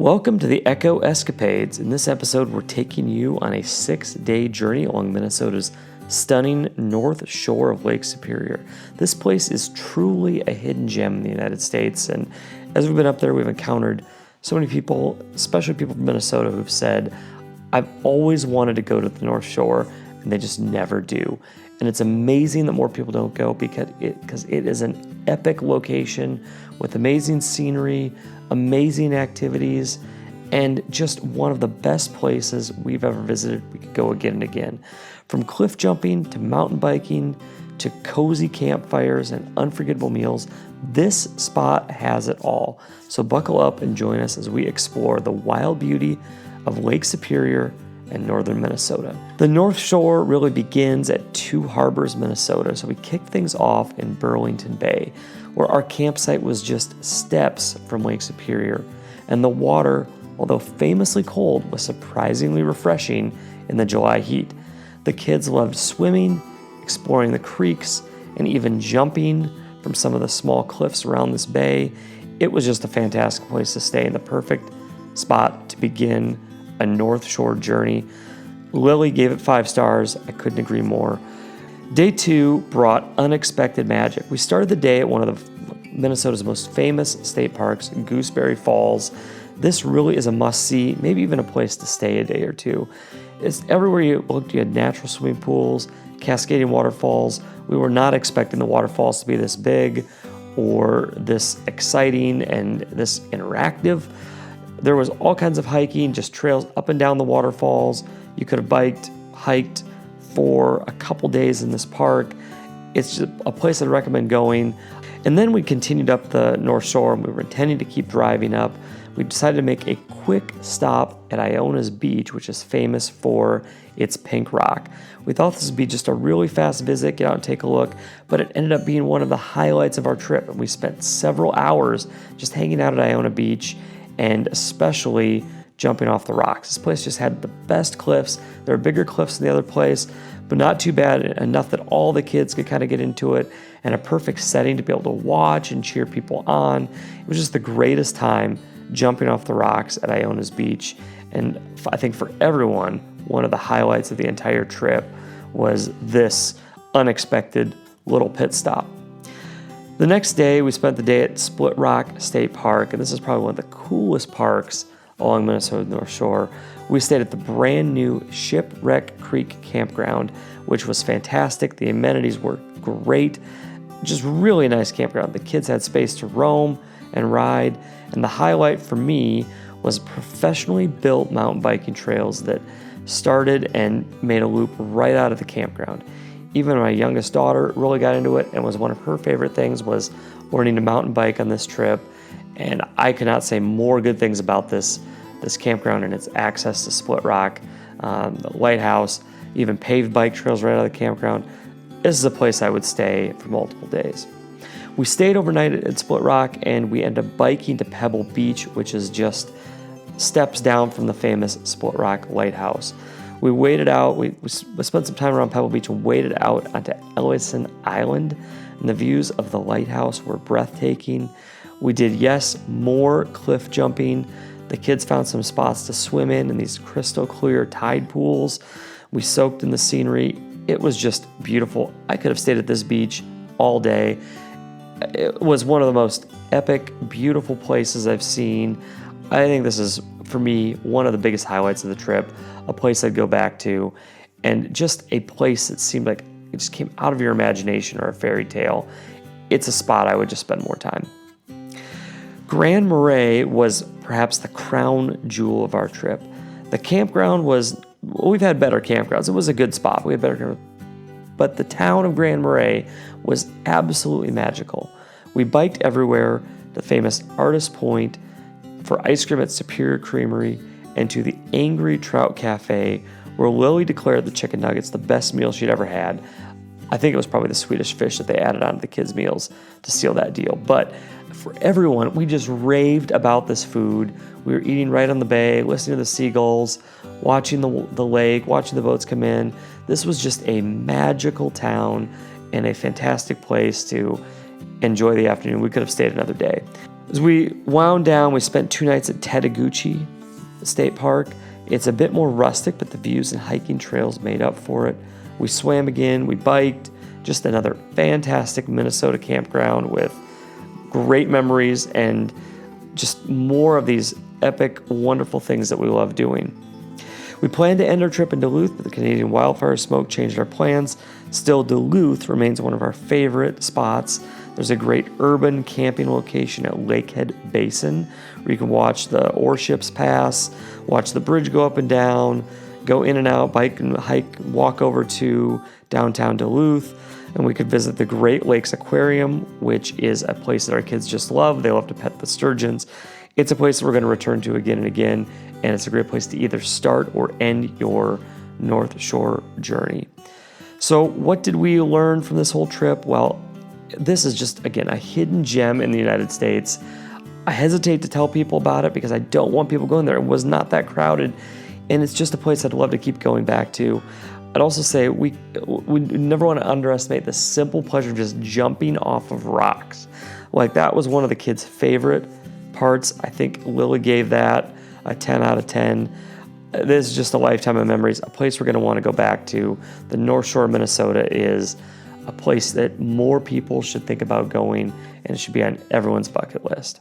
Welcome to the Ekko Escapades. In this episode, we're taking you on a 6-day journey along Minnesota's stunning north shore of Lake Superior. This place is truly a hidden gem in the United States, and as we've been up there, we've encountered so many people, especially people from Minnesota, who've said, I've always wanted to go to the North Shore, and they just never do. And it's amazing that more people don't go because it is an epic location with amazing scenery, amazing activities, and just one of the best places we've ever visited. We could go again and again. From cliff jumping to mountain biking to cozy campfires and unforgettable meals, this spot has it all. So buckle up and join us as we explore the wild beauty of Lake Superior and northern Minnesota. The North Shore really begins at Two Harbors, Minnesota, so we kicked things off in Burlington Bay, where our campsite was just steps from Lake Superior, and the water, although famously cold, was surprisingly refreshing in the July heat. The kids loved swimming, exploring the creeks, and even jumping from some of the small cliffs around this bay. It was just a fantastic place to stay and the perfect spot to begin a North Shore journey. Lily gave it 5 stars. I couldn't agree more. Day 2 brought unexpected magic. We started the day at one of Minnesota's most famous state parks, Gooseberry Falls. This really is a must-see, maybe even a place to stay a day or two. It's everywhere you looked, you had natural swimming pools, cascading waterfalls. We were not expecting the waterfalls to be this big or this exciting and this interactive. There was all kinds of hiking, just trails up and down the waterfalls. You could have biked, hiked for a couple days in this park. It's just a place I'd recommend going. And then we continued up the North Shore, and we were intending to keep driving up. We decided to make a quick stop at Iona's Beach, which is famous for its pink rock. We thought this would be just a really fast visit, get out and take a look, but it ended up being one of the highlights of our trip. And we spent several hours just hanging out at Iona Beach, and especially jumping off the rocks. This place just had the best cliffs. There were bigger cliffs than the other place, but not too bad, enough that all the kids could kind of get into it, and a perfect setting to be able to watch and cheer people on. It was just the greatest time jumping off the rocks at Iona's Beach. And I think for everyone, one of the highlights of the entire trip was this unexpected little pit stop. The next day, we spent the day at Split Rock State Park, and this is probably one of the coolest parks along Minnesota's North Shore. We stayed at the brand new Shipwreck Creek Campground, which was fantastic. The amenities were great, just really nice campground. The kids had space to roam and ride, and the highlight for me was professionally built mountain biking trails that started and made a loop right out of the campground. Even my youngest daughter really got into it, and was one of her favorite things was learning to mountain bike on this trip. And I could not say more good things about this campground and its access to Split Rock, the lighthouse, even paved bike trails right out of the campground. This is a place I would stay for multiple days. We stayed overnight at Split Rock, and we ended up biking to Pebble Beach, which is just steps down from the famous Split Rock lighthouse. We waded out, we spent some time around Pebble Beach and waded out onto Ellison Island, and the views of the lighthouse were breathtaking. We did, yes, more cliff jumping. The kids found some spots to swim in these crystal clear tide pools. We soaked in the scenery. It was just beautiful. I could have stayed at this beach all day. It was one of the most epic, beautiful places I've seen. I think this is, for me, one of the biggest highlights of the trip, a place I'd go back to, and just a place that seemed like it just came out of your imagination or a fairy tale. It's a spot I would just spend more time. Grand Marais was perhaps the crown jewel of our trip. The campground was, well, we've had better campgrounds. It was a good spot. We had better campgrounds. But the town of Grand Marais was absolutely magical. We biked everywhere, the famous Artist Point, for ice cream at Superior Creamery, and to the Angry Trout Cafe, where Lily declared the chicken nuggets the best meal she'd ever had. I think it was probably the Swedish fish that they added onto the kids' meals to seal that deal. But for everyone, we just raved about this food. We were eating right on the bay, listening to the seagulls, watching the lake, watching the boats come in. This was just a magical town and a fantastic place to enjoy the afternoon. We could have stayed another day. As we wound down, we spent 2 nights at Tadaguchi State Park. It's a bit more rustic, but the views and hiking trails made up for it. We swam again, we biked, just another fantastic Minnesota campground with great memories and just more of these epic, wonderful things that we love doing. We planned to end our trip in Duluth, but the Canadian wildfire smoke changed our plans. Still, Duluth remains one of our favorite spots. There's a great urban camping location at Lakehead Basin where you can watch the ore ships pass, watch the bridge go up and down, go in and out, bike and hike, walk over to downtown Duluth, and we could visit the Great Lakes Aquarium, which is a place that our kids just love. They love to pet the sturgeons. It's a place that we're going to return to again and again, and it's a great place to either start or end your North Shore journey. So what did we learn from this whole trip? Well, this is just, again, a hidden gem in the United States. I hesitate to tell people about it because I don't want people going there. It was not that crowded, and it's just a place I'd love to keep going back to. I'd also say we never want to underestimate the simple pleasure of just jumping off of rocks. Like, that was one of the kids' favorite parts. I think Lily gave that a 10 out of 10. This is just a lifetime of memories, a place we're going to want to go back to. The North Shore of Minnesota is a place that more people should think about going, and it should be on everyone's bucket list.